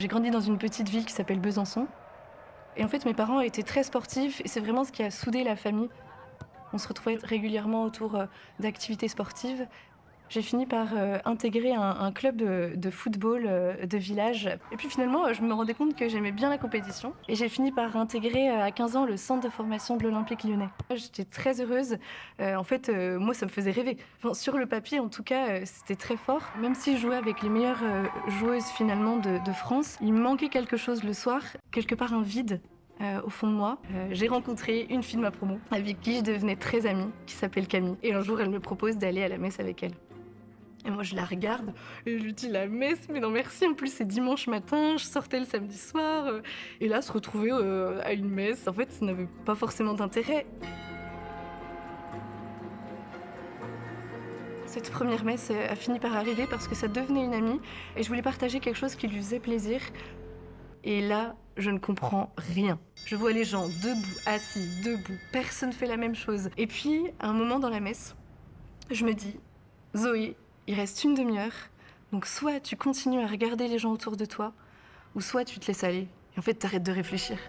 J'ai grandi dans une petite ville qui s'appelle Besançon. Et en fait, mes parents étaient très sportifs et c'est vraiment ce qui a soudé la famille. On se retrouvait régulièrement autour d'activités sportives. J'ai fini par intégrer un club de football de village. Et puis finalement, je me rendais compte que j'aimais bien la compétition. Et j'ai fini par intégrer à 15 ans le centre de formation de l'Olympique lyonnais. J'étais très heureuse. Moi, ça me faisait rêver. Enfin, sur le papier, en tout cas, c'était très fort. Même si je jouais avec les meilleures joueuses finalement de France, il me manquait quelque chose le soir, quelque part un vide. Au fond de moi, j'ai rencontré une fille de ma promo avec qui je devenais très amie, qui s'appelle Camille. Et un jour, elle me propose d'aller à la messe avec elle. Et moi, je la regarde et je lui dis la messe, mais non merci, en plus c'est dimanche matin, je sortais le samedi soir. Et là, se retrouver à une messe, en fait, ça n'avait pas forcément d'intérêt. Cette première messe a fini par arriver parce que ça devenait une amie et je voulais partager quelque chose qui lui faisait plaisir. Et là, je ne comprends rien. Je vois les gens debout, assis, debout, personne fait la même chose. Et puis, à un moment dans la messe, je me dis, Zoé, il reste une demi-heure, donc soit tu continues à regarder les gens autour de toi, ou soit tu te laisses aller. Et en fait, t'arrêtes de réfléchir.